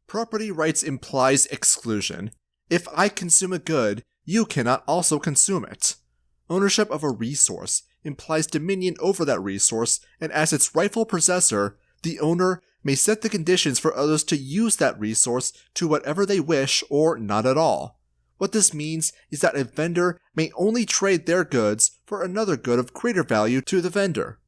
Property rights implies exclusion. If I consume a good, you cannot also consume it. Ownership of a resource implies dominion over that resource, and as its rightful possessor, the owner may set the conditions for others to use that resource to whatever they wish or not at all. What this means is that a vendor may only trade their goods for another good of greater value to the vendor.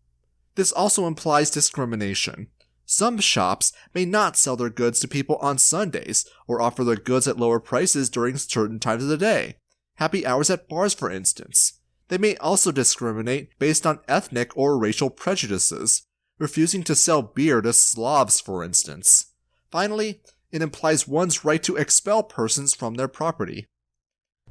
This also implies discrimination. Some shops may not sell their goods to people on Sundays or offer their goods at lower prices during certain times of the day. Happy hours at bars, for instance. They may also discriminate based on ethnic or racial prejudices, refusing to sell beer to Slavs, for instance. Finally, it implies one's right to expel persons from their property.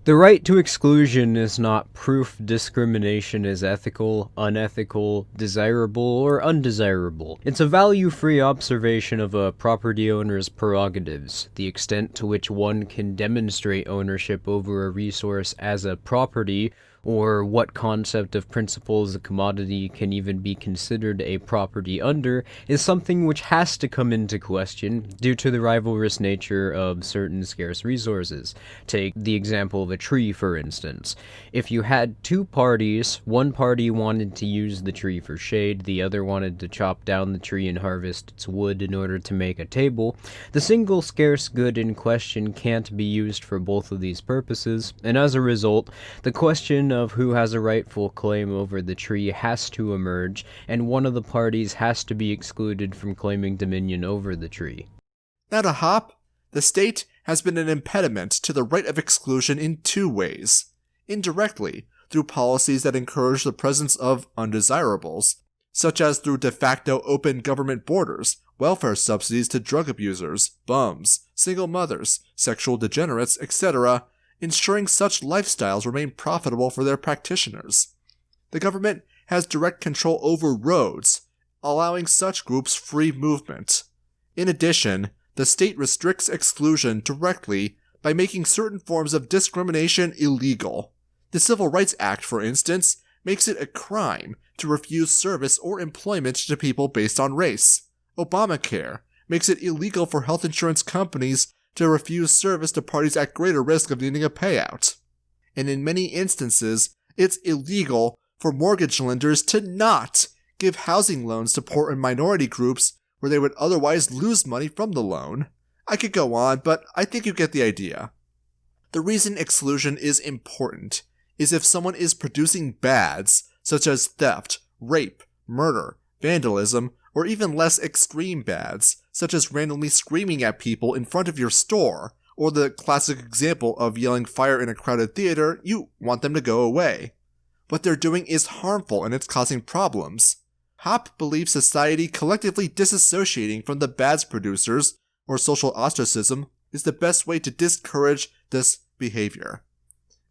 The right to exclusion is not proof discrimination is ethical, unethical, desirable, or undesirable. It's a value-free observation of a property owner's prerogatives, the extent to which one can demonstrate ownership over a resource as a property, or what concept of principle as a commodity can even be considered a property under, is something which has to come into question due to the rivalrous nature of certain scarce resources. Take the example of a tree, for instance. If you had two parties, one party wanted to use the tree for shade, the other wanted to chop down the tree and harvest its wood in order to make a table, the single scarce good in question can't be used for both of these purposes, and as a result, the question of who has a rightful claim over the tree has to emerge, and one of the parties has to be excluded from claiming dominion over the tree. Now to Hoppe, the state has been an impediment to the right of exclusion in two ways. Indirectly, through policies that encourage the presence of undesirables, such as through de facto open government borders, welfare subsidies to drug abusers, bums, single mothers, sexual degenerates, etc., ensuring such lifestyles remain profitable for their practitioners. The government has direct control over roads, allowing such groups free movement. In addition, the state restricts exclusion directly by making certain forms of discrimination illegal. The Civil Rights Act, for instance, makes it a crime to refuse service or employment to people based on race. Obamacare makes it illegal for health insurance companies to refuse service to parties at greater risk of needing a payout. And in many instances, it's illegal for mortgage lenders to not give housing loans to poor and minority groups where they would otherwise lose money from the loan. I could go on, but I think you get the idea. The reason exclusion is important is if someone is producing bads such as theft, rape, murder, vandalism, or even less extreme bads, such as randomly screaming at people in front of your store, or the classic example of yelling fire in a crowded theater, you want them to go away. What they're doing is harmful and it's causing problems. Hoppe believes society collectively disassociating from the bads producers, or social ostracism, is the best way to discourage this behavior.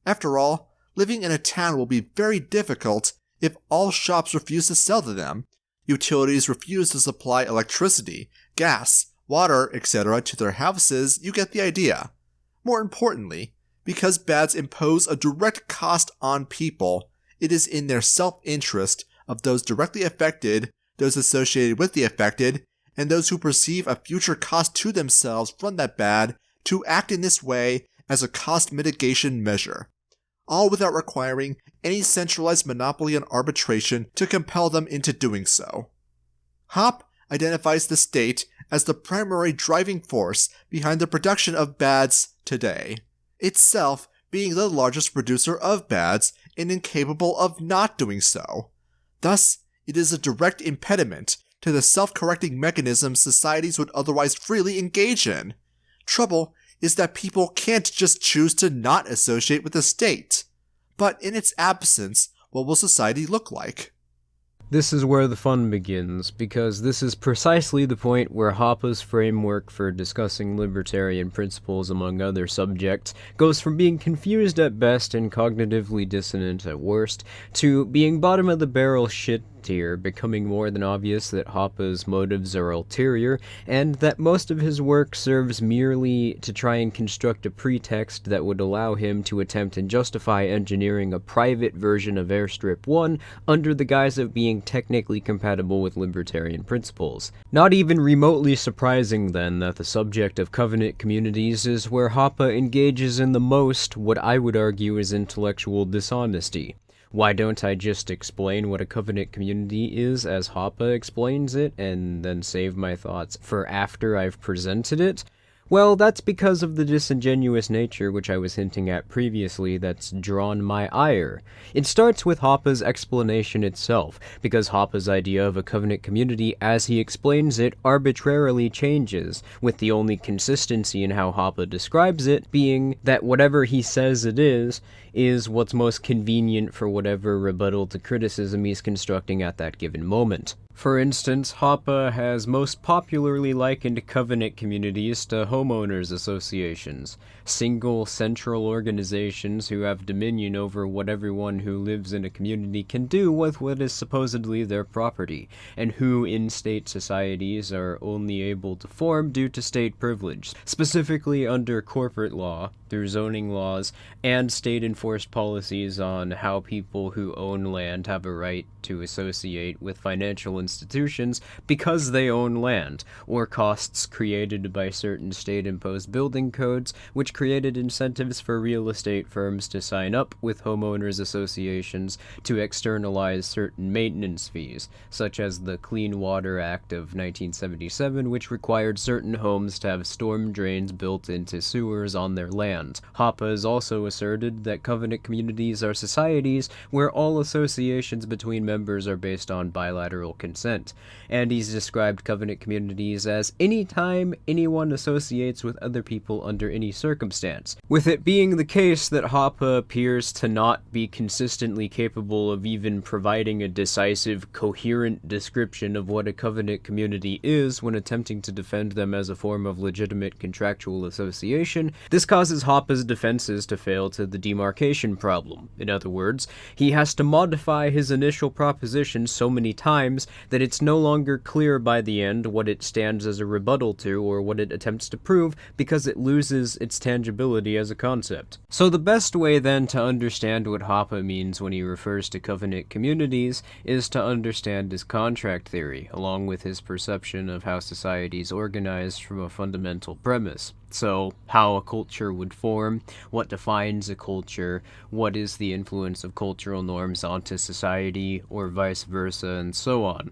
After all, living in a town will be very difficult if all shops refuse to sell to them, utilities refuse to supply electricity, gas, water, etc. to their houses. You get the idea. More importantly, because bads impose a direct cost on people, it is in their self-interest of those directly affected, those associated with the affected, and those who perceive a future cost to themselves from that bad to act in this way as a cost mitigation measure, all without requiring any centralized monopoly on arbitration to compel them into doing so. Hoppe identifies the state as the primary driving force behind the production of bads today, itself being the largest producer of bads and incapable of not doing so. Thus, it is a direct impediment to the self-correcting mechanisms societies would otherwise freely engage in. Trouble is that people can't just choose to not associate with the state. But in its absence, what will society look like? This is where the fun begins, because this is precisely the point where Hoppe's framework for discussing libertarian principles among other subjects goes from being confused at best and cognitively dissonant at worst, to being bottom-of-the-barrel shit here, becoming more than obvious that Hoppe's motives are ulterior, and that most of his work serves merely to try and construct a pretext that would allow him to attempt and justify engineering a private version of Airstrip 1 under the guise of being technically compatible with libertarian principles. Not even remotely surprising, then, that the subject of covenant communities is where Hoppe engages in the most, what I would argue is intellectual dishonesty. Why don't I just explain what a covenant community is as Hoppe explains it, and then save my thoughts for after I've presented it? Well, that's because of the disingenuous nature which I was hinting at previously that's drawn my ire. It starts with Hoppe's explanation itself, because Hoppe's idea of a covenant community as he explains it arbitrarily changes, with the only consistency in how Hoppe describes it being that whatever he says it is what's most convenient for whatever rebuttal to criticism he's constructing at that given moment. For instance, Hoppe has most popularly likened covenant communities to homeowners associations, single central organizations who have dominion over what everyone who lives in a community can do with what is supposedly their property, and who in state societies are only able to form due to state privilege, specifically under corporate law, through zoning laws, and state-enforced policies on how people who own land have a right to associate with financial institutions because they own land, or costs created by certain state-imposed building codes, which created incentives for real estate firms to sign up with homeowners associations to externalize certain maintenance fees, such as the Clean Water Act of 1977, which required certain homes to have storm drains built into sewers on their land. Hoppe has also asserted that covenant communities are societies where all associations between members are based on bilateral consent, and he's described covenant communities as any time anyone associates with other people under any circumstance, with it being the case that Hoppe appears to not be consistently capable of even providing a decisive, coherent description of what a covenant community is when attempting to defend them as a form of legitimate contractual association. This causes Hoppe's defenses to fail to the demarcation problem. In other words, he has to modify his initial proposition so many times that it's no longer clear by the end what it stands as a rebuttal to or what it attempts to prove because it loses its tangibility as a concept. So the best way then to understand what Hoppe means when he refers to covenant communities is to understand his contract theory, along with his perception of how society is organized from a fundamental premise. So, how a culture would form, what defines a culture, what is the influence of cultural norms onto society, or vice versa, and so on.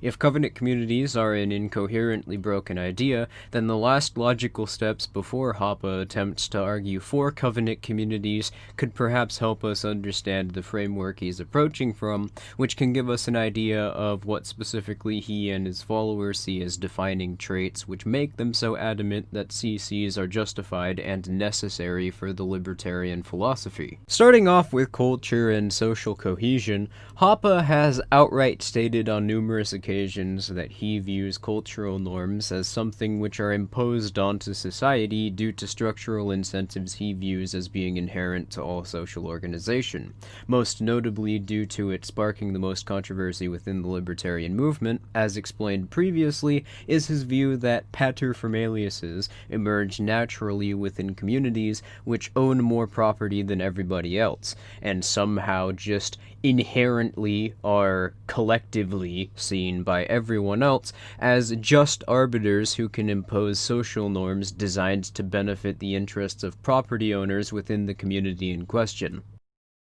If covenant communities are an incoherently broken idea, then the last logical steps before Hoppe attempts to argue for covenant communities could perhaps help us understand the framework he's approaching from, which can give us an idea of what specifically he and his followers see as defining traits which make them so adamant that CCs are justified and necessary for the libertarian philosophy. Starting off with culture and social cohesion, Hoppe has outright stated on numerous occasions that he views cultural norms as something which are imposed onto society due to structural incentives he views as being inherent to all social organization, most notably due to it sparking the most controversy within the libertarian movement. As explained previously, is his view that paterfamiliases emerge naturally within communities which own more property than everybody else, and somehow just inherently are collectively seen by everyone else as just arbiters who can impose social norms designed to benefit the interests of property owners within the community in question.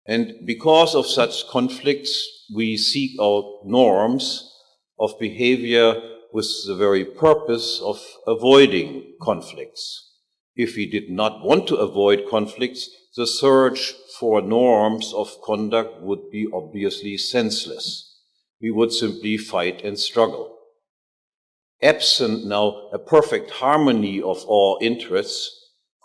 And because of such conflicts, we seek out norms of behavior with the very purpose of avoiding conflicts. If we did not want to avoid conflicts, the search for norms of conduct would be obviously senseless. We would simply fight and struggle. Absent now a perfect harmony of all interests,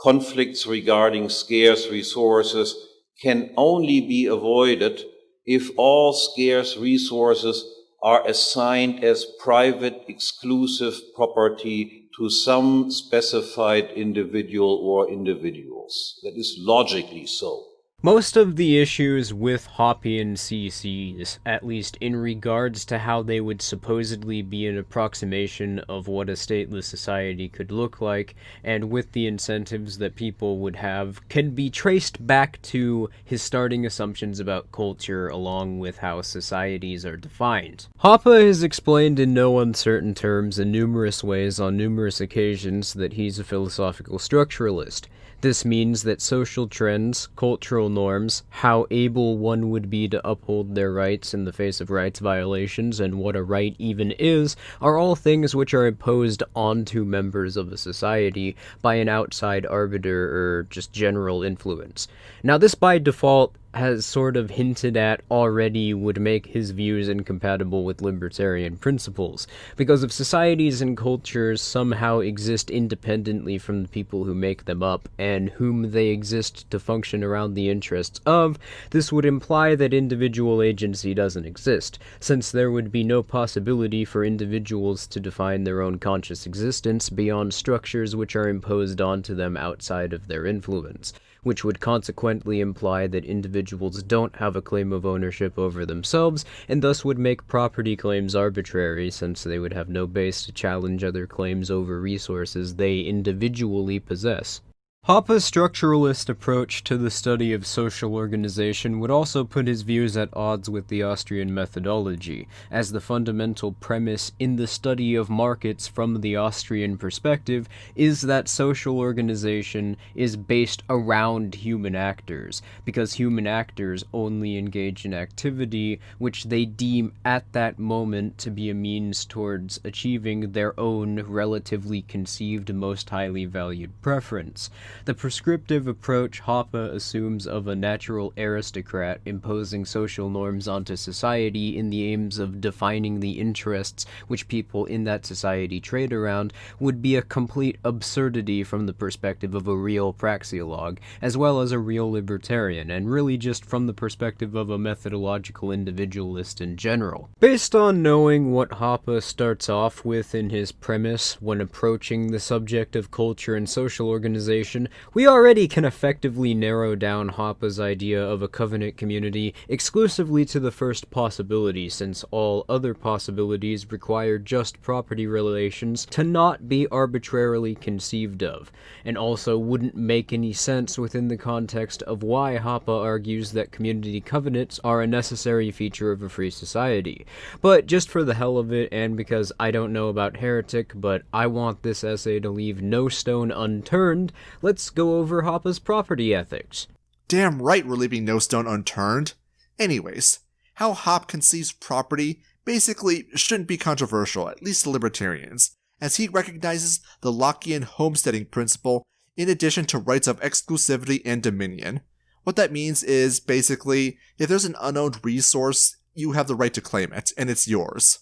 conflicts regarding scarce resources can only be avoided if all scarce resources are assigned as private exclusive property to some specified individual or individuals. That is logically so. Most of the issues with Hoppian CCs, at least in regards to how they would supposedly be an approximation of what a stateless society could look like, and with the incentives that people would have, can be traced back to his starting assumptions about culture along with how societies are defined. Hoppe has explained in no uncertain terms in numerous ways on numerous occasions that he's a philosophical structuralist. This means that social trends, cultural norms, how able one would be to uphold their rights in the face of rights violations, and what a right even is, are all things which are imposed onto members of a society by an outside arbiter or just general influence. Now, this by default has sort of hinted at already would make his views incompatible with libertarian principles, because if societies and cultures somehow exist independently from the people who make them up, and whom they exist to function around the interests of, this would imply that individual agency doesn't exist, since there would be no possibility for individuals to define their own conscious existence beyond structures which are imposed onto them outside of their influence, which would consequently imply that individuals don't have a claim of ownership over themselves, and thus would make property claims arbitrary, since they would have no base to challenge other claims over resources they individually possess. Hoppe's structuralist approach to the study of social organization would also put his views at odds with the Austrian methodology, as the fundamental premise in the study of markets from the Austrian perspective is that social organization is based around human actors, because human actors only engage in activity which they deem at that moment to be a means towards achieving their own relatively conceived most highly valued preference. The prescriptive approach Hoppe assumes of a natural aristocrat imposing social norms onto society in the aims of defining the interests which people in that society trade around would be a complete absurdity from the perspective of a real praxeologue, as well as a real libertarian, and really just from the perspective of a methodological individualist in general. Based on knowing what Hoppe starts off with in his premise when approaching the subject of culture and social organization, we already can effectively narrow down Hoppe's idea of a covenant community exclusively to the first possibility, since all other possibilities require just property relations to not be arbitrarily conceived of, and also wouldn't make any sense within the context of why Hoppe argues that community covenants are a necessary feature of a free society. But just for the hell of it, and because I don't know about Heretic, but I want this essay to leave no stone unturned, let's go over Hoppe's property ethics. Damn right we're leaving no stone unturned. Anyways, how Hoppe conceives property basically shouldn't be controversial, at least to libertarians, as he recognizes the Lockean homesteading principle in addition to rights of exclusivity and dominion. What that means is, basically, if there's an unowned resource, you have the right to claim it, and it's yours.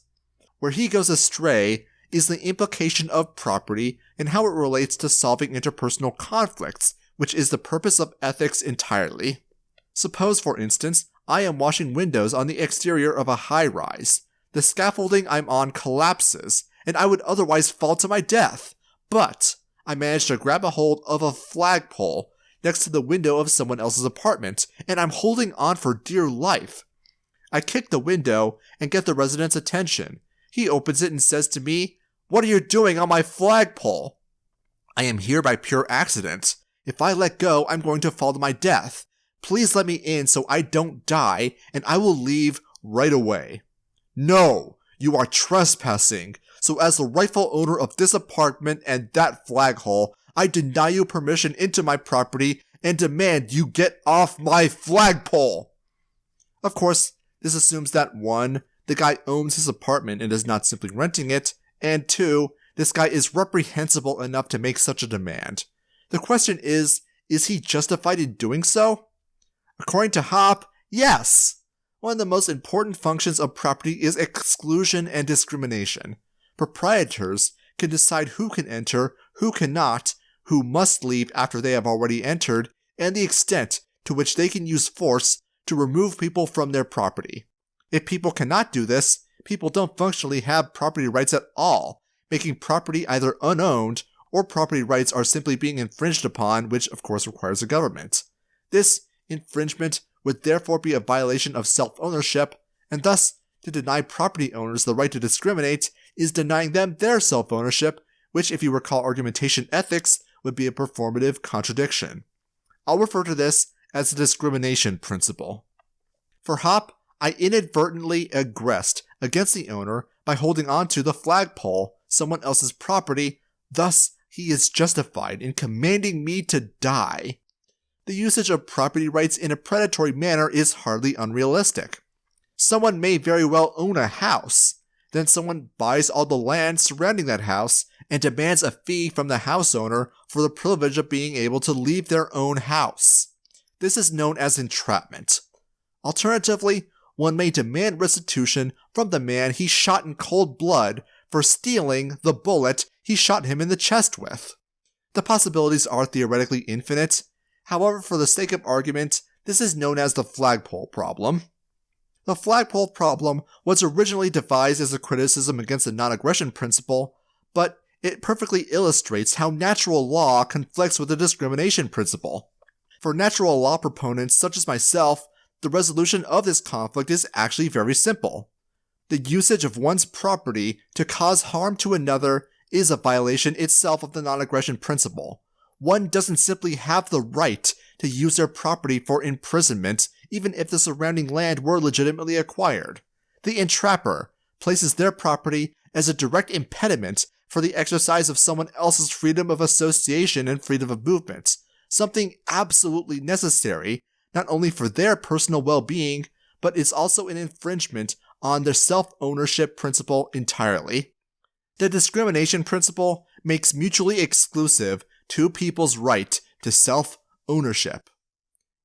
Where he goes astray is the implication of property and how it relates to solving interpersonal conflicts, which is the purpose of ethics entirely. Suppose, for instance, I am washing windows on the exterior of a high-rise. The scaffolding I'm on collapses, and I would otherwise fall to my death. But I managed to grab a hold of a flagpole next to the window of someone else's apartment, and I'm holding on for dear life. I kick the window and get the resident's attention. He opens it and says to me, "What are you doing on my flagpole?" I am here by pure accident. If I let go, I'm going to fall to my death. Please let me in so I don't die, and I will leave right away. No, you are trespassing. So as the rightful owner of this apartment and that flaghole, I deny you permission into my property and demand you get off my flagpole. Of course, this assumes that 1, the guy owns his apartment and is not simply renting it, and 2, this guy is reprehensible enough to make such a demand. The question is he justified in doing so? According to Hoppe, yes. One of the most important functions of property is exclusion and discrimination. Proprietors can decide who can enter, who cannot, who must leave after they have already entered, and the extent to which they can use force to remove people from their property. If people cannot do this, people don't functionally have property rights at all, making property either unowned or property rights are simply being infringed upon, which of course requires a government. This infringement would therefore be a violation of self-ownership, and thus, to deny property owners the right to discriminate is denying them their self-ownership, which, if you recall argumentation ethics, would be a performative contradiction. I'll refer to this as the discrimination principle. For Hoppe, I inadvertently aggressed against the owner by holding onto the flagpole, someone else's property, thus he is justified in commanding me to die. The usage of property rights in a predatory manner is hardly unrealistic. Someone may very well own a house, then someone buys all the land surrounding that house and demands a fee from the house owner for the privilege of being able to leave their own house. This is known as entrapment. Alternatively, one may demand restitution from the man he shot in cold blood for stealing the bullet he shot him in the chest with. The possibilities are theoretically infinite. However, for the sake of argument, this is known as the flagpole problem. The flagpole problem was originally devised as a criticism against the non-aggression principle, but it perfectly illustrates how natural law conflicts with the discrimination principle. For natural law proponents such as myself, the resolution of this conflict is actually very simple. The usage of one's property to cause harm to another is a violation itself of the non-aggression principle. One doesn't simply have the right to use their property for imprisonment, even if the surrounding land were legitimately acquired. The entrapper places their property as a direct impediment for the exercise of someone else's freedom of association and freedom of movement, something absolutely necessary not only for their personal well-being, but is also an infringement on their self-ownership principle entirely. The discrimination principle makes mutually exclusive two people's right to self-ownership.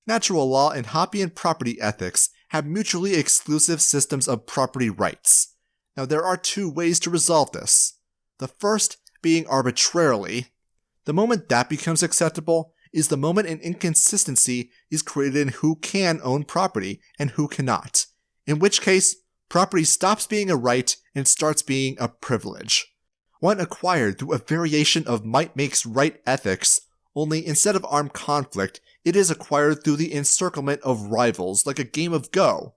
Natural law and Hoppian property ethics have mutually exclusive systems of property rights. Now, there are two ways to resolve this. The first being arbitrarily. The moment that becomes acceptable is the moment an inconsistency is created in who can own property and who cannot, in which case, property stops being a right and starts being a privilege. One acquired through a variation of might makes right ethics, only instead of armed conflict, it is acquired through the encirclement of rivals like a game of Go.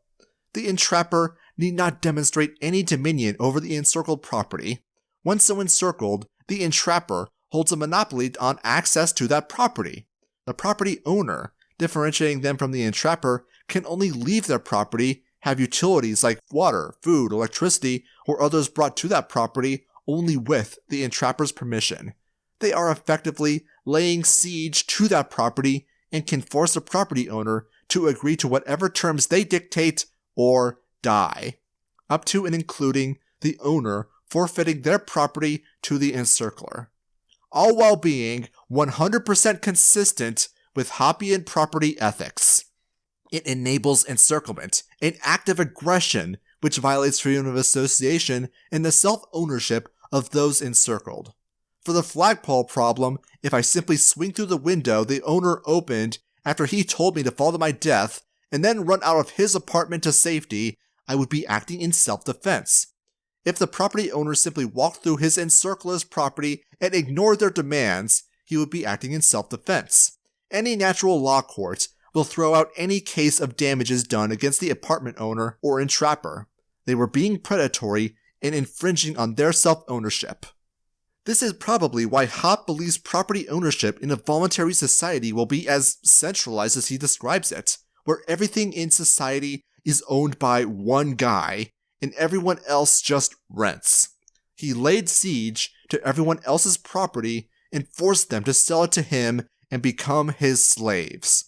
The entrapper need not demonstrate any dominion over the encircled property. Once so encircled, the entrapper holds a monopoly on access to that property. The property owner, differentiating them from the entrapper, can only leave their property, have utilities like water, food, electricity, or others brought to that property only with the entrapper's permission. They are effectively laying siege to that property and can force the property owner to agree to whatever terms they dictate or die, up to and including the owner forfeiting their property to the encircler, all while being 100% consistent with Hoppian property ethics. It enables encirclement, an act of aggression which violates freedom of association and the self-ownership of those encircled. For the flagpole problem, if I simply swing through the window the owner opened after he told me to fall to my death and then run out of his apartment to safety, I would be acting in self-defense. If the property owner simply walked through his encircler's property and ignored their demands, he would be acting in self-defense. Any natural law court will throw out any case of damages done against the apartment owner or entrapper. They were being predatory and infringing on their self-ownership. This is probably why Hoppe believes property ownership in a voluntary society will be as centralized as he describes it, where everything in society is owned by one guy and everyone else just rents. He laid siege to everyone else's property and forced them to sell it to him and become his slaves.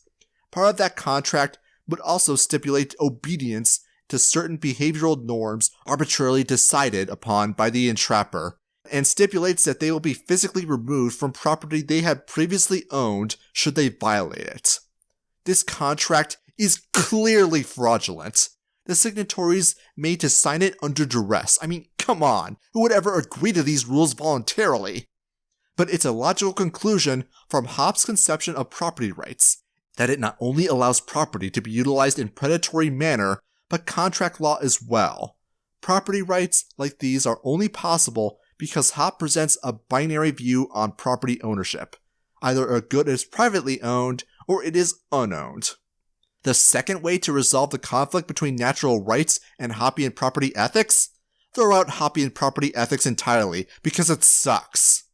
Part of that contract would also stipulate obedience to certain behavioral norms arbitrarily decided upon by the entrapper, and stipulates that they will be physically removed from property they had previously owned should they violate it. This contract is clearly fraudulent. The signatories made to sign it under duress. I mean, come on, who would ever agree to these rules voluntarily? But it's a logical conclusion from Hoppe's conception of property rights, that it not only allows property to be utilized in predatory manner, but contract law as well. Property rights like these are only possible because Hoppe presents a binary view on property ownership. Either a good is privately owned, or it is unowned. The second way to resolve the conflict between natural rights and Hoppian property ethics? Throw out Hoppian property ethics entirely, because it sucks.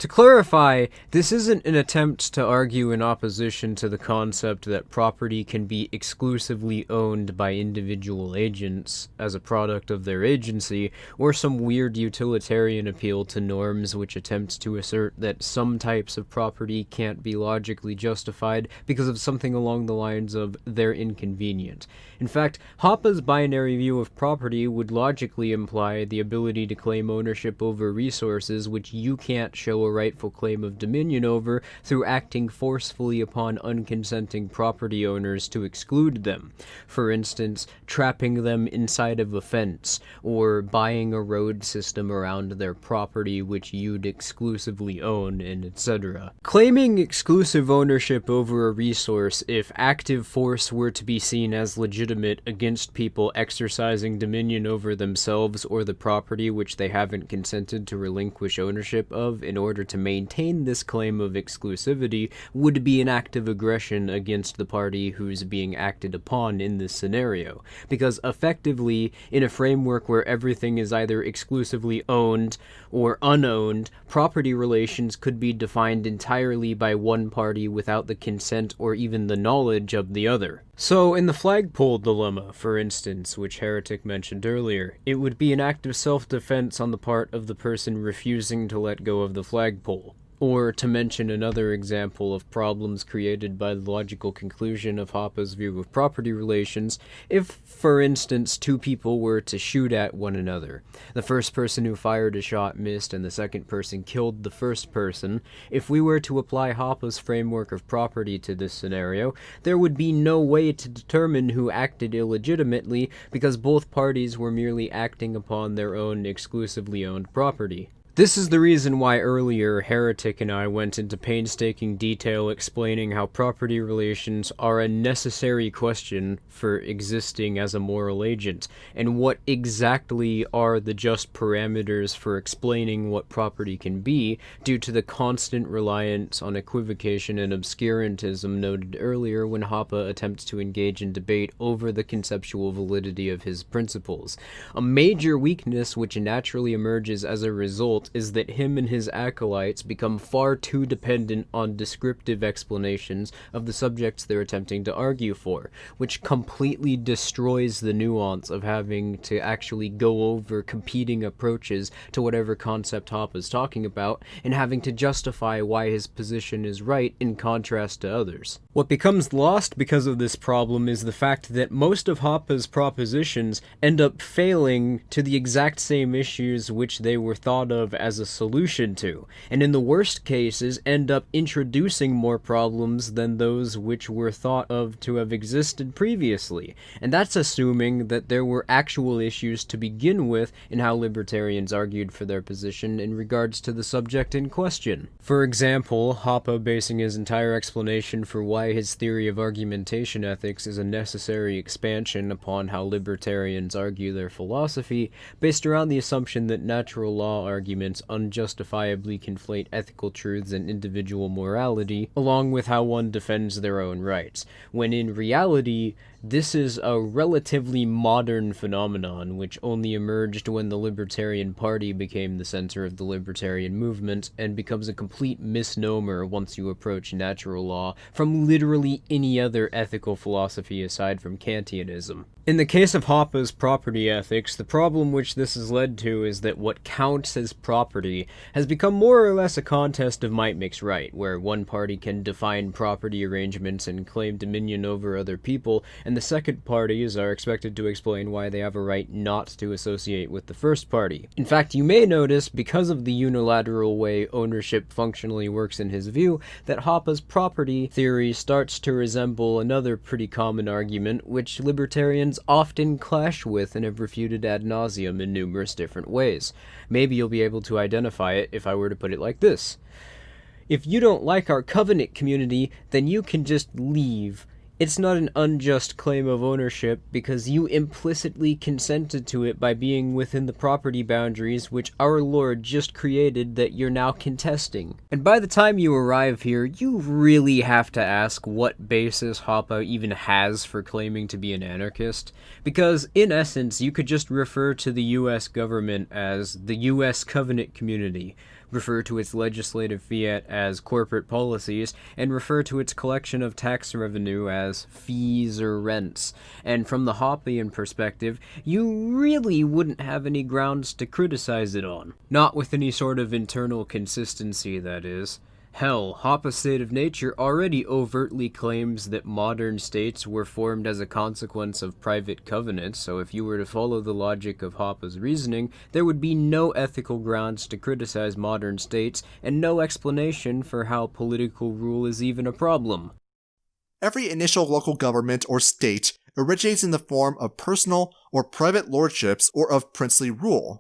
To clarify, this isn't an attempt to argue in opposition to the concept that property can be exclusively owned by individual agents as a product of their agency, or some weird utilitarian appeal to norms which attempt to assert that some types of property can't be logically justified because of something along the lines of they're inconvenient. In fact, Hoppe's binary view of property would logically imply the ability to claim ownership over resources which you can't show a rightful claim of dominion over through acting forcefully upon unconsenting property owners to exclude them. For instance, trapping them inside of a fence, or buying a road system around their property which you'd exclusively own, and etc. Claiming exclusive ownership over a resource if active force were to be seen as legitimate against people exercising dominion over themselves or the property which they haven't consented to relinquish ownership of in order to maintain this claim of exclusivity would be an act of aggression against the party who's being acted upon in this scenario, because effectively, in a framework where everything is either exclusively owned or unowned, property relations could be defined entirely by one party without the consent or even the knowledge of the other. So, in the flagpole dilemma, for instance, which Heretic mentioned earlier, it would be an act of self-defense on the part of the person refusing to let go of the flagpole. Or, to mention another example of problems created by the logical conclusion of Hoppe's view of property relations, if, for instance, two people were to shoot at one another, the first person who fired a shot missed and the second person killed the first person, if we were to apply Hoppe's framework of property to this scenario, there would be no way to determine who acted illegitimately because both parties were merely acting upon their own exclusively owned property. This is the reason why earlier Heretic and I went into painstaking detail explaining how property relations are a necessary question for existing as a moral agent, and what exactly are the just parameters for explaining what property can be, due to the constant reliance on equivocation and obscurantism noted earlier when Hoppe attempts to engage in debate over the conceptual validity of his principles. A major weakness which naturally emerges as a result is that him and his acolytes become far too dependent on descriptive explanations of the subjects they're attempting to argue for, which completely destroys the nuance of having to actually go over competing approaches to whatever concept Hoppe is talking about, and having to justify why his position is right in contrast to others. What becomes lost because of this problem is the fact that most of Hoppe's propositions end up failing to the exact same issues which they were thought of as a solution to, and in the worst cases end up introducing more problems than those which were thought of to have existed previously, and that's assuming that there were actual issues to begin with in how libertarians argued for their position in regards to the subject in question. For example, Hoppe basing his entire explanation for why his theory of argumentation ethics is a necessary expansion upon how libertarians argue their philosophy, based around the assumption that natural law arguments unjustifiably conflate ethical truths and individual morality, along with how one defends their own rights, when in reality, this is a relatively modern phenomenon which only emerged when the Libertarian Party became the center of the libertarian movement, and becomes a complete misnomer once you approach natural law from literally any other ethical philosophy aside from Kantianism. In the case of Hoppe's property ethics, the problem which this has led to is that what counts as property has become more or less a contest of might makes right, where one party can define property arrangements and claim dominion over other people, and the second parties are expected to explain why they have a right not to associate with the first party. In fact, you may notice, because of the unilateral way ownership functionally works in his view, that Hoppe's property theory starts to resemble another pretty common argument which libertarians often clash with and have refuted ad nauseum in numerous different ways. Maybe you'll be able to identify it if I were to put it like this. If you don't like our covenant community, then you can just leave. It's not an unjust claim of ownership because you implicitly consented to it by being within the property boundaries which our Lord just created that you're now contesting. And by the time you arrive here, you really have to ask what basis Hoppe even has for claiming to be an anarchist, because in essence you could just refer to the US government as the US Covenant Community, refer to its legislative fiat as corporate policies, and refer to its collection of tax revenue as fees or rents. And from the Hoppian perspective, you really wouldn't have any grounds to criticize it on. Not with any sort of internal consistency, that is. Hell, Hoppe's State of Nature already overtly claims that modern states were formed as a consequence of private covenants, so if you were to follow the logic of Hoppe's reasoning, there would be no ethical grounds to criticize modern states, and no explanation for how political rule is even a problem. Every initial local government or state originates in the form of personal or private lordships or of princely rule.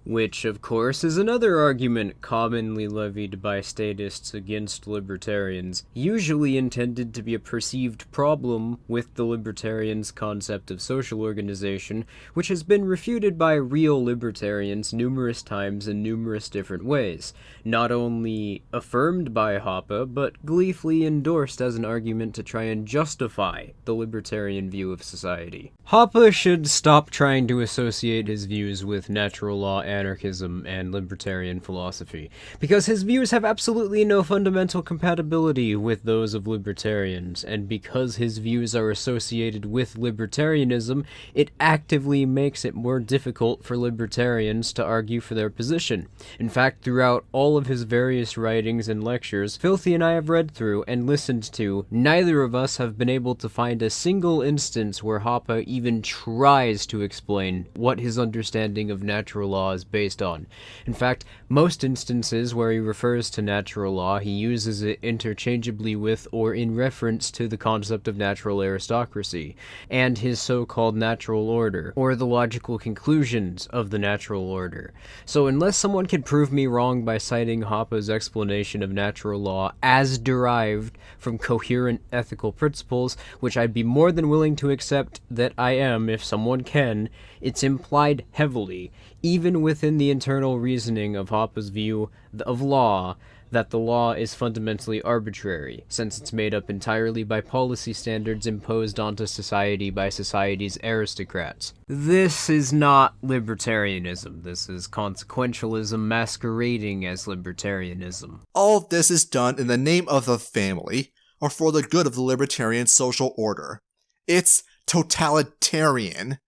Which, of course, is another argument commonly levied by statists against libertarians, usually intended to be a perceived problem with the libertarians' concept of social organization, which has been refuted by real libertarians numerous times in numerous different ways, not only affirmed by Hoppe, but gleefully endorsed as an argument to try and justify the libertarian view of society. Hoppe should stop trying to associate his views with natural law anarchism and libertarian philosophy, because his views have absolutely no fundamental compatibility with those of libertarians, and because his views are associated with libertarianism, it actively makes it more difficult for libertarians to argue for their position. In fact, throughout all of his various writings and lectures, Filthy and I have read through and listened to, neither of us have been able to find a single instance where Hoppe even tries to explain what his understanding of natural law is based on. In fact, most instances where he refers to natural law, he uses it interchangeably with or in reference to the concept of natural aristocracy, and his so-called natural order, or the logical conclusions of the natural order. So unless someone can prove me wrong by citing Hoppe's explanation of natural law as derived from coherent ethical principles, which I'd be more than willing to accept that I am if someone can, it's implied heavily, even within the internal reasoning of Hoppe's view of law, that the law is fundamentally arbitrary, since it's made up entirely by policy standards imposed onto society by society's aristocrats. This is not libertarianism. This is consequentialism masquerading as libertarianism. All of this is done in the name of the family, or for the good of the libertarian social order. It's totalitarian.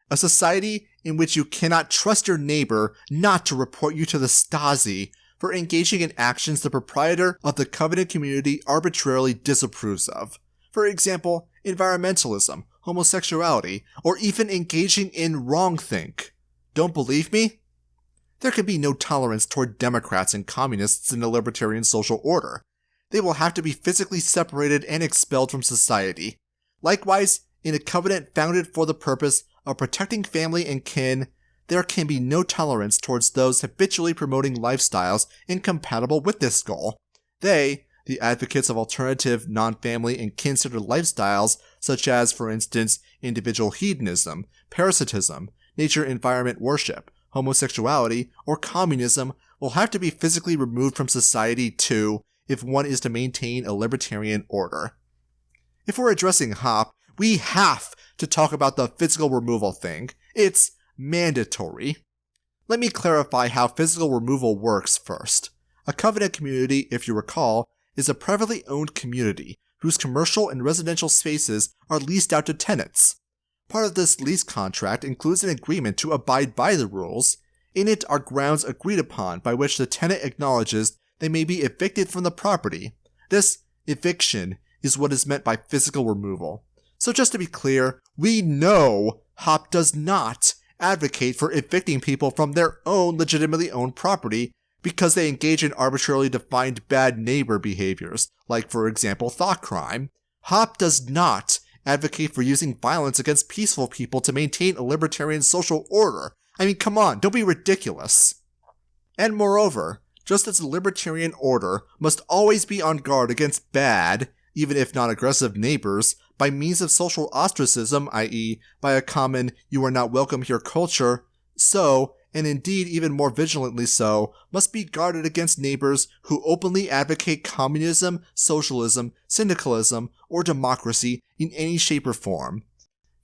A society in which you cannot trust your neighbor not to report you to the Stasi for engaging in actions the proprietor of the covenant community arbitrarily disapproves of. For example, environmentalism, homosexuality, or even engaging in wrongthink. Don't believe me? There can be no tolerance toward Democrats and communists in the libertarian social order. They will have to be physically separated and expelled from society. Likewise, in a covenant founded for the purpose of protecting family and kin, there can be no tolerance towards those habitually promoting lifestyles incompatible with this goal. They, the advocates of alternative non-family and kin-centered lifestyles, such as, for instance, individual hedonism, parasitism, nature-environment worship, homosexuality, or communism, will have to be physically removed from society too, if one is to maintain a libertarian order. If we're addressing Hoppe, we have to talk about the physical removal thing. It's mandatory. Let me clarify how physical removal works first. A covenant community, if you recall, is a privately owned community whose commercial and residential spaces are leased out to tenants. Part of this lease contract includes an agreement to abide by the rules. In it are grounds agreed upon by which the tenant acknowledges they may be evicted from the property. This eviction is what is meant by physical removal. So just to be clear, we know Hoppe does not advocate for evicting people from their own legitimately owned property because they engage in arbitrarily defined bad neighbor behaviors, like for example thought crime. Hoppe does not advocate for using violence against peaceful people to maintain a libertarian social order. I mean, come on, don't be ridiculous. And moreover, just as the libertarian order must always be on guard against bad, even if non-aggressive neighbors, by means of social ostracism, i.e. by a common "you are not welcome here" culture, so, and indeed even more vigilantly so, must be guarded against neighbors who openly advocate communism, socialism, syndicalism, or democracy in any shape or form.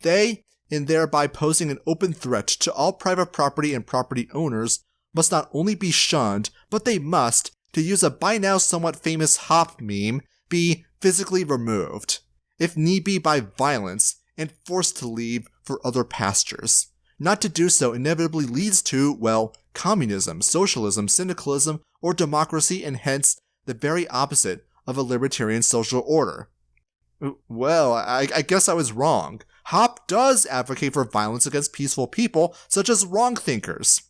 They, in thereby posing an open threat to all private property and property owners, must not only be shunned, but they must, to use a by now somewhat famous Hoppe meme, be physically removed, if need be by violence, and forced to leave for other pastures. Not to do so inevitably leads to, well, communism, socialism, syndicalism, or democracy, and hence the very opposite of a libertarian social order. Well, I guess I was wrong. Hoppe does advocate for violence against peaceful people, such as wrong-thinkers.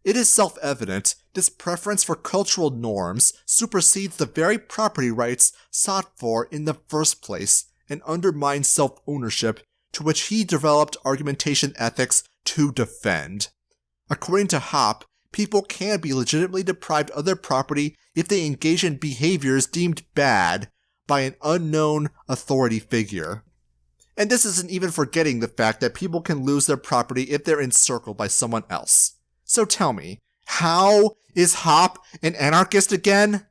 It is self-evident this preference for cultural norms supersedes the very property rights sought for in the first place and undermines self-ownership to which he developed argumentation ethics to defend. According to Hoppe, people can be legitimately deprived of their property if they engage in behaviors deemed bad by an unknown authority figure. And this isn't even forgetting the fact that people can lose their property if they're encircled by someone else. So tell me, how is Hoppe an anarchist again?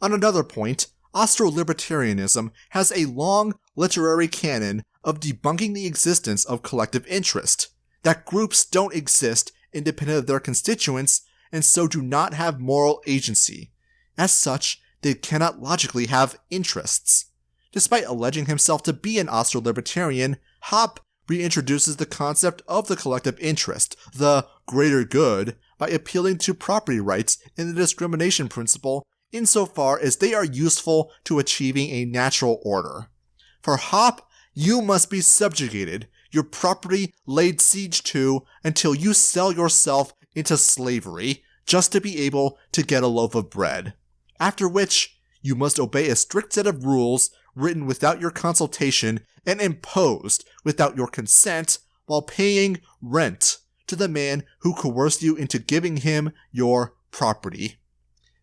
On another point, Austro-libertarianism has a long literary canon of debunking the existence of collective interest, that groups don't exist independent of their constituents and so do not have moral agency. As such, they cannot logically have interests. Despite alleging himself to be an Austro-libertarian, Hoppe reintroduces the concept of the collective interest, the greater good, by appealing to property rights and the discrimination principle insofar as they are useful to achieving a natural order. For Hoppe, you must be subjugated, your property laid siege to, until you sell yourself into slavery, just to be able to get a loaf of bread. After which, you must obey a strict set of rules written without your consultation and imposed without your consent while paying rent to the man who coerced you into giving him your property.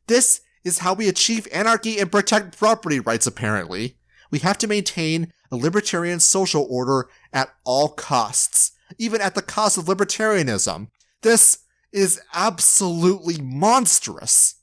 This is how we achieve anarchy and protect property rights, apparently. We have to maintain a libertarian social order at all costs, even at the cost of libertarianism. This is absolutely monstrous.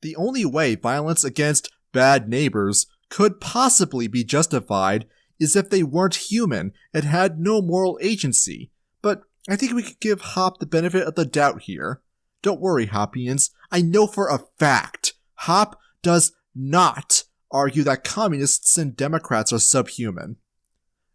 The only way violence against bad neighbors could possibly be justified is if they weren't human and had no moral agency, but I think we could give Hoppe the benefit of the doubt here. Don't worry, Hoppians, I know for a fact Hoppe does not argue that communists and Democrats are subhuman.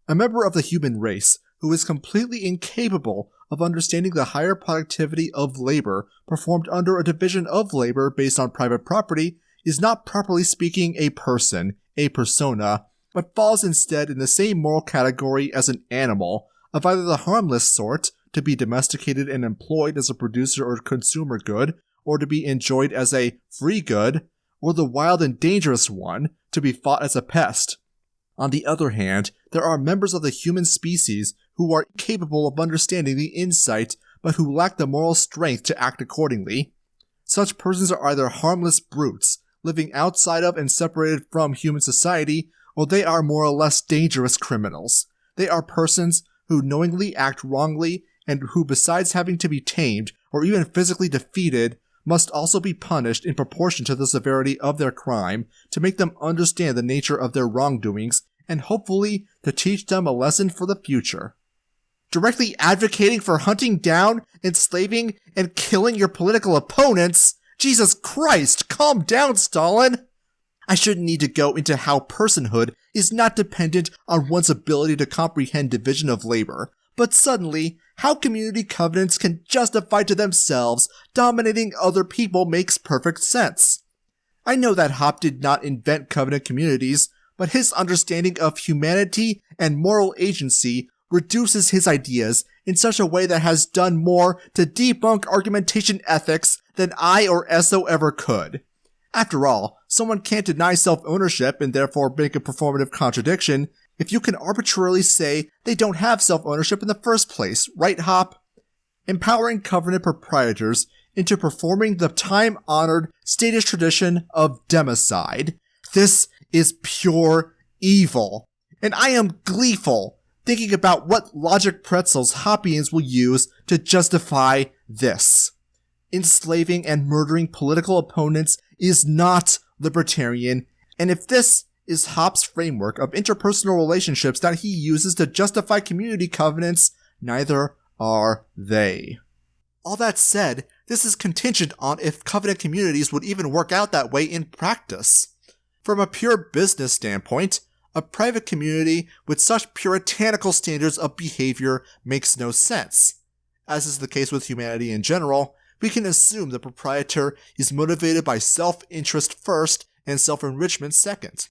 A member of the human race who is completely incapable of understanding the higher productivity of labor performed under a division of labor based on private property is not properly speaking a person, a persona, but falls instead in the same moral category as an animal, of either the harmless sort, to be domesticated and employed as a producer or consumer good, or to be enjoyed as a free good, or the wild and dangerous one, to be fought as a pest. On the other hand, there are members of the human species who are capable of understanding the insight, but who lack the moral strength to act accordingly. Such persons are either harmless brutes, living outside of and separated from human society, or they are more or less dangerous criminals. They are persons who knowingly act wrongly and who, besides having to be tamed or even physically defeated, must also be punished in proportion to the severity of their crime to make them understand the nature of their wrongdoings and hopefully to teach them a lesson for the future. Directly advocating for hunting down, enslaving, and killing your political opponents? Jesus Christ, calm down, Stalin! I shouldn't need to go into how personhood is not dependent on one's ability to comprehend division of labor, but suddenly, how community covenants can justify to themselves dominating other people makes perfect sense. I know that Hoppe did not invent covenant communities, but his understanding of humanity and moral agency reduces his ideas in such a way that has done more to debunk argumentation ethics than I or Esso ever could. After all, someone can't deny self-ownership and therefore make a performative contradiction if you can arbitrarily say they don't have self-ownership in the first place, right, Hoppe? Empowering covenant proprietors into performing the time-honored status tradition of democide, This is pure evil, and I am gleeful thinking about what logic pretzels Hoppians will use to justify this. Enslaving and murdering political opponents is not libertarian, and if this is Hoppe's framework of interpersonal relationships that he uses to justify community covenants, neither are they. All that said, this is contingent on if covenant communities would even work out that way in practice. From a pure business standpoint, a private community with such puritanical standards of behavior makes no sense. As is the case with humanity in general, we can assume the proprietor is motivated by self-interest first and self-enrichment second.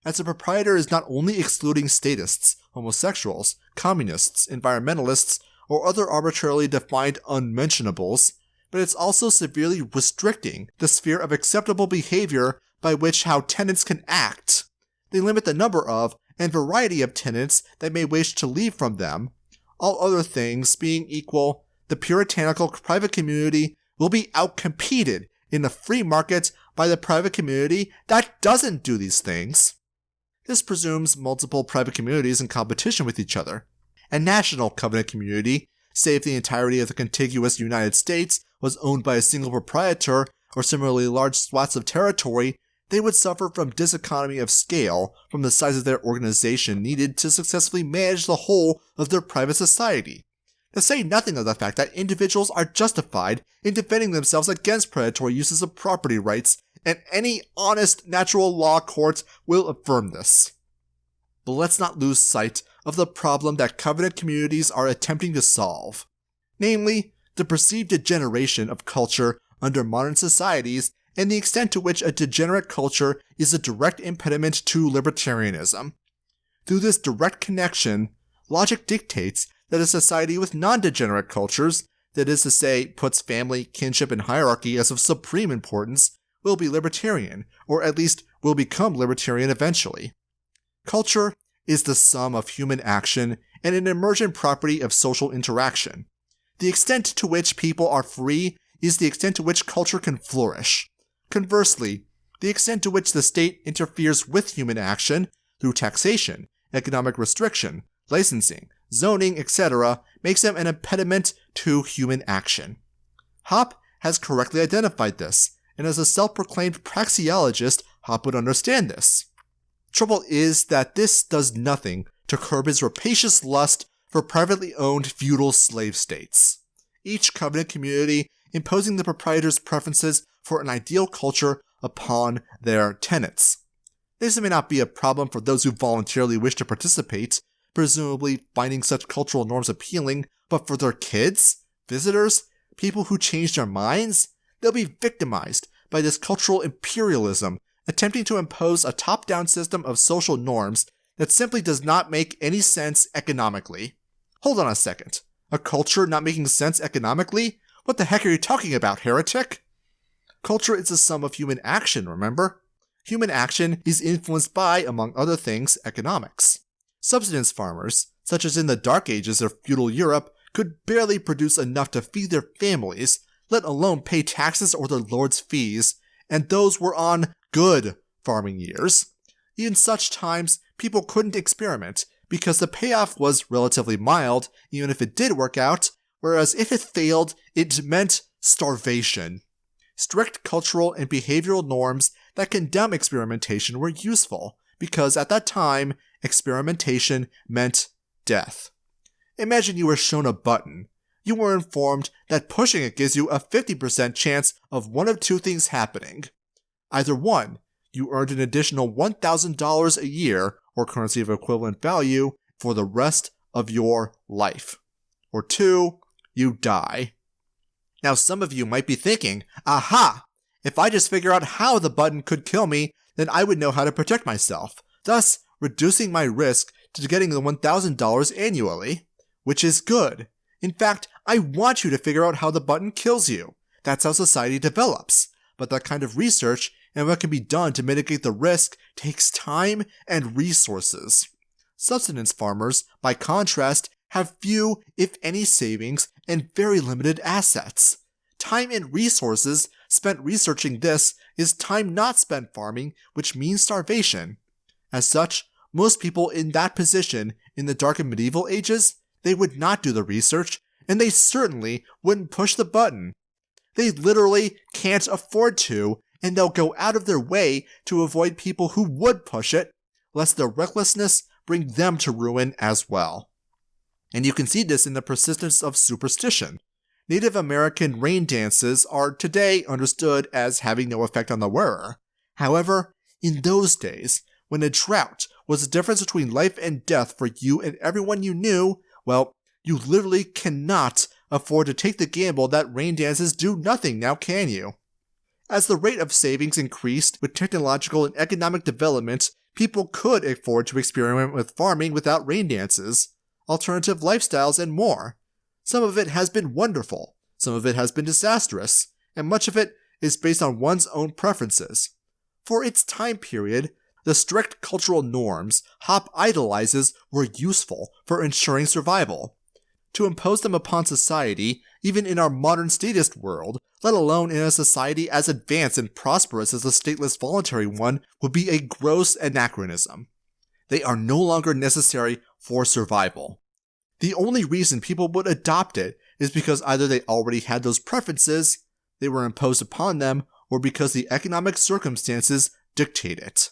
As the proprietor is not only excluding statists, homosexuals, communists, environmentalists, or other arbitrarily defined unmentionables, but it's also severely restricting the sphere of acceptable behavior by which how tenants can act. They limit the number of and variety of tenants that may wish to leave from them. All other things being equal, the puritanical private community will be outcompeted in the free market by the private community that doesn't do these things. This presumes multiple private communities in competition with each other. A national covenant community, say if the entirety of the contiguous United States was owned by a single proprietor or similarly large swaths of territory, they would suffer from diseconomy of scale from the size of their organization needed to successfully manage the whole of their private society. To say nothing of the fact that individuals are justified in defending themselves against predatory uses of property rights, and any honest natural law court will affirm this. But let's not lose sight of the problem that covenant communities are attempting to solve, namely, the perceived degeneration of culture under modern societies and the extent to which a degenerate culture is a direct impediment to libertarianism. Through this direct connection, logic dictates that a society with non-degenerate cultures, that is to say, puts family, kinship, and hierarchy as of supreme importance, will be libertarian, or at least will become libertarian eventually. Culture is the sum of human action and an emergent property of social interaction. The extent to which people are free is the extent to which culture can flourish. Conversely, the extent to which the state interferes with human action through taxation, economic restriction, licensing, zoning, etc., makes them an impediment to human action. Hoppe has correctly identified this, and as a self-proclaimed praxeologist, Hoppe would understand this. Trouble is that this does nothing to curb his rapacious lust for privately owned feudal slave states. Each covenant community imposing the proprietor's preferences for an ideal culture upon their tenants. This may not be a problem for those who voluntarily wish to participate, presumably finding such cultural norms appealing, but for their kids, visitors, people who change their minds, they'll be victimized by this cultural imperialism, attempting to impose a top-down system of social norms that simply does not make any sense economically. Hold on a second. A culture not making sense economically? What the heck are you talking about, heretic? Culture is the sum of human action, remember? Human action is influenced by, among other things, economics. Subsistence farmers, such as in the Dark Ages of feudal Europe, could barely produce enough to feed their families, let alone pay taxes or their lord's fees, and those were on good farming years. In such times, people couldn't experiment, because the payoff was relatively mild, even if it did work out, whereas if it failed, it meant starvation. Strict cultural and behavioral norms that condemn experimentation were useful, because at that time, experimentation meant death. Imagine you were shown a button. You were informed that pushing it gives you a 50% chance of one of two things happening. Either one, you earned an additional $1,000 a year, or currency of equivalent value, for the rest of your life. Or two, you die. Now some of you might be thinking, aha! If I just figure out how the button could kill me, then I would know how to protect myself, thus reducing my risk to getting the $1,000 annually. Which is good. In fact, I want you to figure out how the button kills you. That's how society develops. But that kind of research and what can be done to mitigate the risk takes time and resources. Subsistence farmers, by contrast, have few, if any, savings and very limited assets. Time and resources spent researching this is time not spent farming, which means starvation. As such, most people in that position in the dark and medieval ages, they would not do the research, and they certainly wouldn't push the button. They literally can't afford to, and they'll go out of their way to avoid people who would push it, lest their recklessness bring them to ruin as well. And you can see this in the persistence of superstition. Native American rain dances are today understood as having no effect on the wearer. However, in those days, when a drought was the difference between life and death for you and everyone you knew, well, you literally cannot afford to take the gamble that rain dances do nothing, now can you? As the rate of savings increased with technological and economic development, people could afford to experiment with farming without rain dances, alternative lifestyles, and more. Some of it has been wonderful, some of it has been disastrous, and much of it is based on one's own preferences. For its time period, the strict cultural norms Hoppe idolizes were useful for ensuring survival. To impose them upon society, even in our modern statist world, let alone in a society as advanced and prosperous as the stateless voluntary one, would be a gross anachronism. They are no longer necessary for survival. The only reason people would adopt it is because either they already had those preferences, they were imposed upon them, or because the economic circumstances dictate it.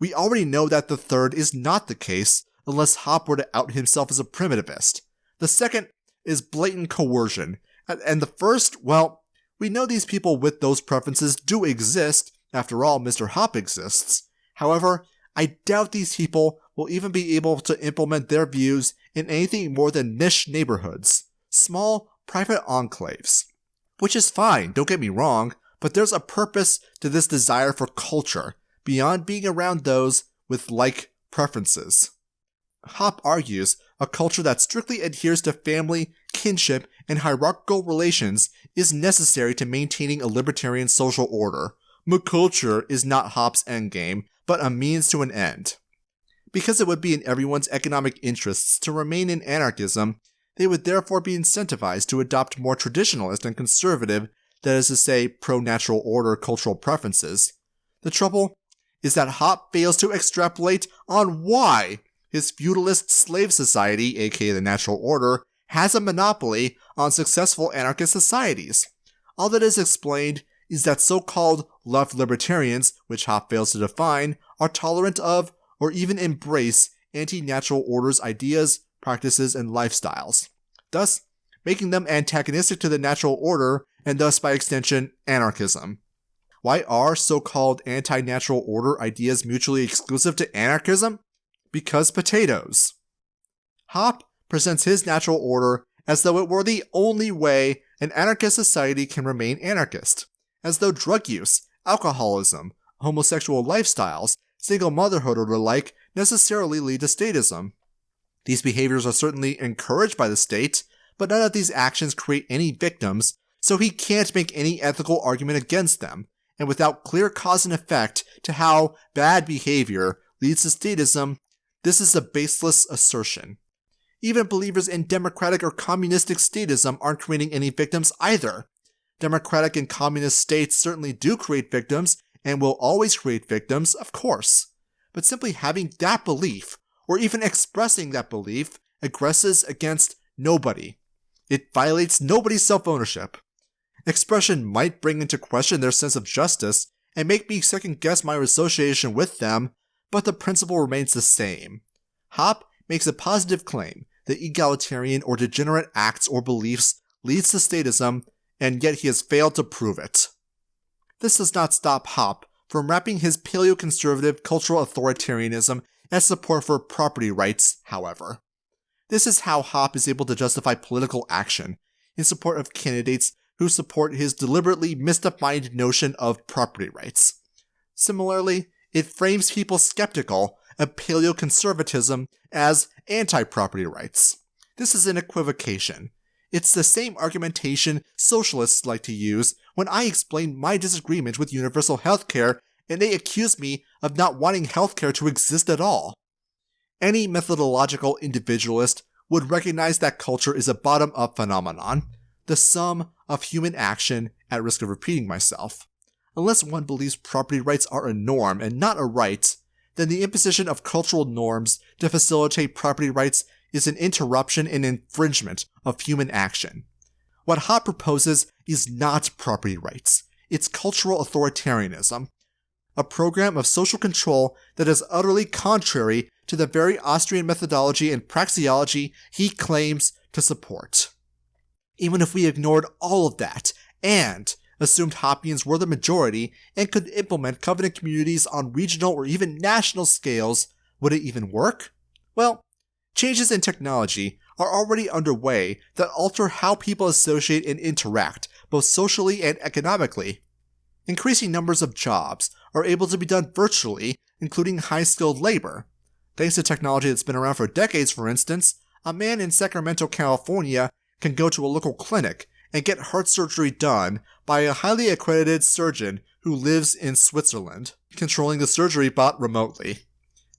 We already know that the third is not the case, unless Hoppe were to out himself as a primitivist. The second is blatant coercion, and the first, well, we know these people with those preferences do exist. After all, Mr. Hoppe exists. However, I doubt these people will even be able to implement their views in anything more than niche neighborhoods, small, private enclaves. Which is fine, don't get me wrong, but there's a purpose to this desire for culture, beyond being around those with like preferences. Hoppe argues a culture that strictly adheres to family, kinship, and hierarchical relations is necessary to maintaining a libertarian social order. Culture is not Hoppe's endgame, but a means to an end. Because it would be in everyone's economic interests to remain in anarchism, they would therefore be incentivized to adopt more traditionalist and conservative, that is to say, pro-natural order cultural preferences. The trouble is that Hoppe fails to extrapolate on why his feudalist slave society, aka the natural order, has a monopoly on successful anarchist societies. All that is explained is that so-called left libertarians, which Hoppe fails to define, are tolerant of or even embrace anti-natural order's ideas, practices, and lifestyles, thus making them antagonistic to the natural order and thus by extension anarchism. Why are so-called anti-natural order ideas mutually exclusive to anarchism? Because potatoes. Hoppe presents his natural order as though it were the only way an anarchist society can remain anarchist, as though drug use, alcoholism, homosexual lifestyles, single motherhood or the like necessarily lead to statism. These behaviors are certainly encouraged by the state, but none of these actions create any victims, so he can't make any ethical argument against them, and without clear cause and effect to how bad behavior leads to statism, this is a baseless assertion. Even believers in democratic or communistic statism aren't creating any victims either. Democratic and communist states certainly do create victims, and will always create victims, of course. But simply having that belief, or even expressing that belief, aggresses against nobody. It violates nobody's self-ownership. Expression might bring into question their sense of justice, and make me second-guess my association with them, but the principle remains the same. Hoppe makes a positive claim that egalitarian or degenerate acts or beliefs leads to statism, and yet he has failed to prove it. This does not stop Hoppe from wrapping his paleoconservative cultural authoritarianism as support for property rights, however. This is how Hoppe is able to justify political action in support of candidates who support his deliberately misdefined notion of property rights. Similarly, it frames people skeptical of paleoconservatism as anti-property rights. This is an equivocation. It's the same argumentation socialists like to use when I explain my disagreement with universal healthcare and they accuse me of not wanting healthcare to exist at all. Any methodological individualist would recognize that culture is a bottom-up phenomenon, the sum of human action at risk of repeating myself. Unless one believes property rights are a norm and not a right, then the imposition of cultural norms to facilitate property rights is an interruption and infringement of human action. What Hoppe proposes is not property rights, it's cultural authoritarianism, a program of social control that is utterly contrary to the very Austrian methodology and praxeology he claims to support. Even if we ignored all of that and assumed Hoppians were the majority and could implement covenant communities on regional or even national scales, would it even work? Well, changes in technology are already underway that alter how people associate and interact, both socially and economically. Increasing numbers of jobs are able to be done virtually, including high-skilled labor. Thanks to technology that's been around for decades, for instance, a man in Sacramento, California can go to a local clinic and get heart surgery done by a highly accredited surgeon who lives in Switzerland, controlling the surgery bot remotely.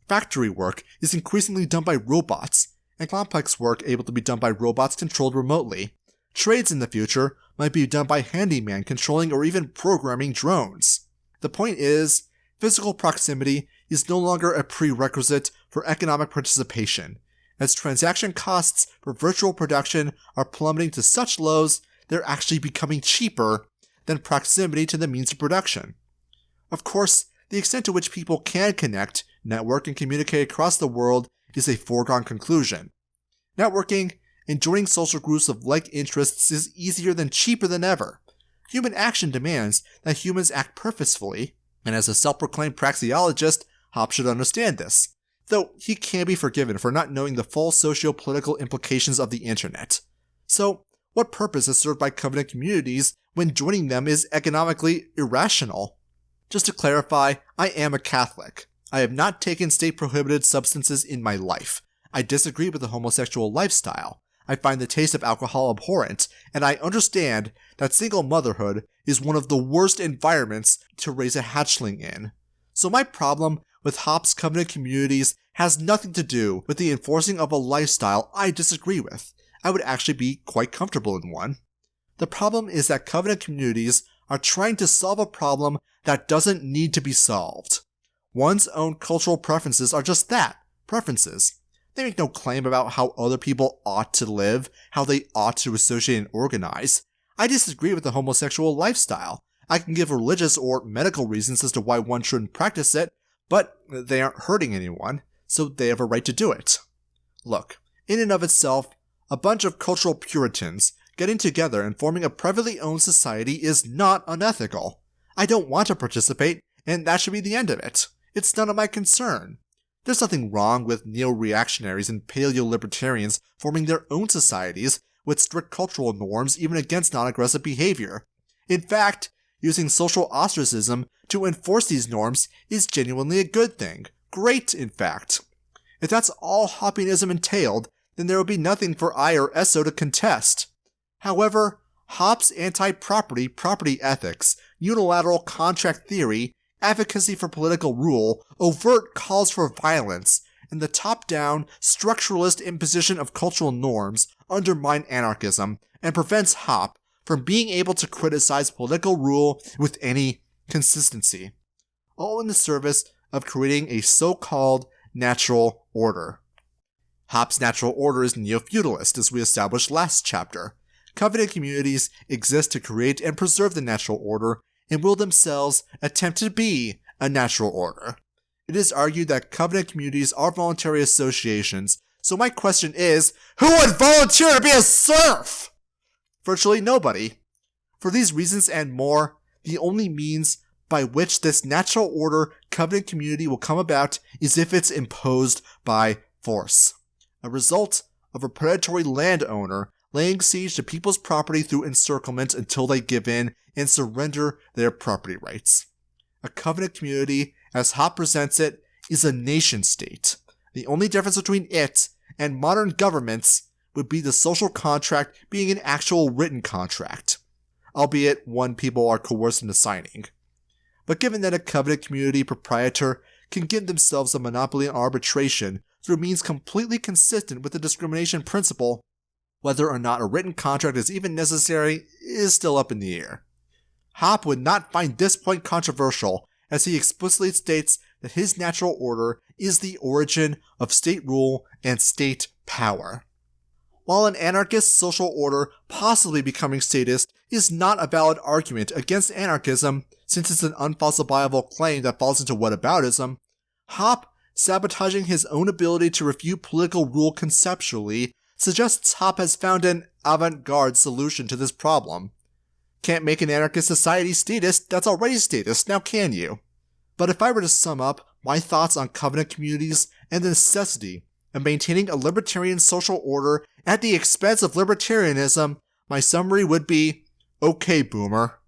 Factory work is increasingly done by robots, and complex work able to be done by robots controlled remotely. Trades in the future might be done by handyman controlling or even programming drones. The point is, physical proximity is no longer a prerequisite for economic participation, as transaction costs for virtual production are plummeting to such lows they're actually becoming cheaper than proximity to the means of production. Of course, the extent to which people can connect, network, and communicate across the world is a foregone conclusion. Networking and joining social groups of like interests is easier than cheaper than ever. Human action demands that humans act purposefully, and as a self-proclaimed praxeologist, Hoppe should understand this, though he can be forgiven for not knowing the full socio-political implications of the internet. So, what purpose is served by covenant communities when joining them is economically irrational? Just to clarify, I am a Catholic. I have not taken state-prohibited substances in my life. I disagree with the homosexual lifestyle. I find the taste of alcohol abhorrent, and I understand that single motherhood is one of the worst environments to raise a hatchling in. So my problem with Hoppe's covenant communities has nothing to do with the enforcing of a lifestyle I disagree with. I would actually be quite comfortable in one. The problem is that covenant communities are trying to solve a problem that doesn't need to be solved. One's own cultural preferences are just that, preferences. They make no claim about how other people ought to live, how they ought to associate and organize. I disagree with the homosexual lifestyle. I can give religious or medical reasons as to why one shouldn't practice it, but they aren't hurting anyone, so they have a right to do it. Look, in and of itself, a bunch of cultural Puritans getting together and forming a privately owned society is not unethical. I don't want to participate, and that should be the end of it. It's none of my concern. There's nothing wrong with neo-reactionaries and paleo-libertarians forming their own societies with strict cultural norms even against non-aggressive behavior. In fact, using social ostracism to enforce these norms is genuinely a good thing. Great, in fact. If that's all Hoppianism entailed, then there would be nothing for I or Esso to contest. However, Hoppe's anti-property ethics, unilateral contract theory, advocacy for political rule, overt calls for violence, and the top-down, structuralist imposition of cultural norms undermine anarchism and prevents Hoppe from being able to criticize political rule with any consistency, all in the service of creating a so-called natural order. Hoppe's natural order is neo-feudalist, as we established last chapter. Covenant communities exist to create and preserve the natural order and will themselves attempt to be a natural order. It is argued that covenant communities are voluntary associations, so my question is, who would volunteer to be a serf? Virtually nobody. For these reasons and more, the only means by which this natural order covenant community will come about is if it's imposed by force, a result of a predatory landowner laying siege to people's property through encirclement until they give in and surrender their property rights. A covenant community, as Hoppe presents it, is a nation-state. The only difference between it and modern governments would be the social contract being an actual written contract, albeit one people are coerced into signing. But given that a covenant community proprietor can give themselves a monopoly on arbitration through means completely consistent with the discrimination principle, whether or not a written contract is even necessary is still up in the air. Hoppe would not find this point controversial, as he explicitly states that his natural order is the origin of state rule and state power. While an anarchist social order possibly becoming statist is not a valid argument against anarchism, since it's an unfalsifiable claim that falls into whataboutism, Hoppe, sabotaging his own ability to refute political rule conceptually, suggests Hoppe has found an avant-garde solution to this problem. Can't make an anarchist society statist that's already statist, now can you? But if I were to sum up my thoughts on covenant communities and the necessity of maintaining a libertarian social order at the expense of libertarianism, my summary would be, okay, boomer.